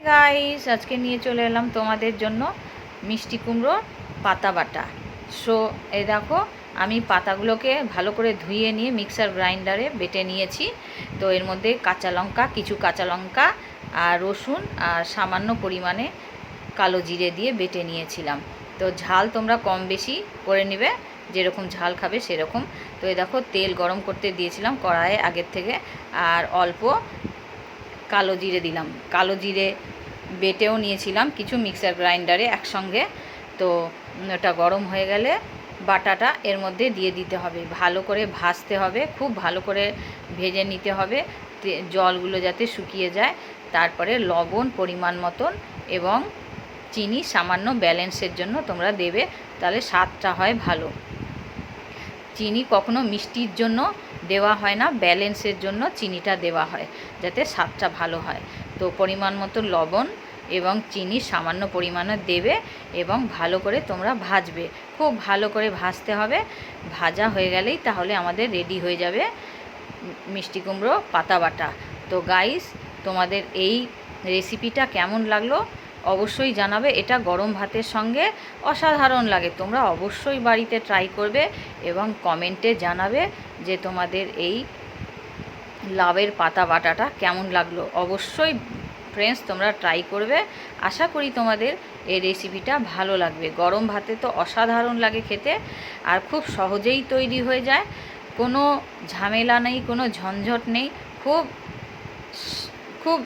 Guys, আজকে নিয়ে চলে এলাম তোমাদের জন্য মিষ্টি কুমড়ো পাতা বাটা। সো এই দেখো, আমি পাতাগুলোকে ভালো করে ধুয়ে নিয়ে মিক্সার গ্রাইন্ডারে বেটে নিয়েছি। তো এর মধ্যে কিছু কাঁচা লঙ্কা আর রসুন আর সামান্য পরিমাণে কালো জিরে দিয়ে বেটে নিয়েছিলাম। তো ঝাল তোমরা কম বেশি করে নেবে, যেরকম ঝাল খাবে সেরকম। তো এই দেখো, তেল গরম করতে দিয়েছিলাম কড়াইয়ে আগের থেকে, আর অল্প কালো জিরে দিলাম। কালো জিরে বেটেও নিয়েছিলাম কিছু মিক্সার গ্রাইন্ডারে একসঙ্গে। তো ওটা গরম হয়ে গেলে বাটাটা এর মধ্যে দিয়ে দিতে হবে, ভালো করে ভাজতে হবে, খুব ভালো করে ভেজে নিতে হবে, জলগুলো যাতে শুকিয়ে যায়। তারপরে লবণ পরিমাণ মতন এবং চিনি সামান্য ব্যালেন্সের জন্য তোমরা দেবে, তাহলে স্বাদটা হয় ভালো। চিনি কখনো মিষ্টির জন্য দেওয়া হয় না, ব্যালেন্সের জন্য চিনিটা দেওয়া হয় যাতে স্বাদটা ভালো হয়। তো পরিমাণ মতো লবণ এবং চিনি সামান্য পরিমাণে দেবে এবং ভালো করে তোমরা ভাজবে, খুব ভালো করে ভাজতে হবে। ভাজা হয়ে গেলেই তাহলে আমাদের রেডি হয়ে যাবে মিষ্টি কুমড়ো পাতা বাটা। তো গাইস, তোমাদের এই রেসিপিটা কেমন লাগলো অবশ্যই জানাবে। এটা গরম ভাতের সঙ্গে অসাধারণ লাগে, তোমরা অবশ্যই বাড়িতে ট্রাই করবে এবং কমেন্টে জানাবে যে তোমাদের এই লাউয়ের পাতা বাটাটা কেমন লাগলো। অবশ্যই ফ্রেন্ডস, তোমরা ট্রাই করবে। আশা করি তোমাদের এই রেসিপিটা ভালো লাগবে। গরম ভাতে তো অসাধারণ লাগে খেতে, আর খুব সহজেই তৈরি হয়ে যায়, কোনো ঝামেলা নেই, কোনো ঝঞ্ঝট নেই, খুব খুব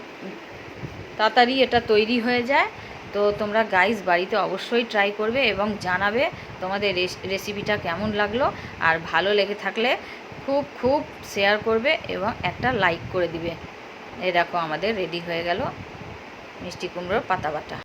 তাড়াতাড়ি এটা তৈরি হয়ে যায়। তো তোমরা গাইস বাড়িতে অবশ্যই ট্রাই করবে এবং জানাবে তোমাদের রেসিপিটা কেমন লাগলো। আর ভালো লেগে থাকলে খুব খুব শেয়ার করবে এবং একটা লাইক করে দিবে। এই দেখো, আমাদের রেডি হয়ে গেল মিষ্টি কুমড়োর পাতা বাটা।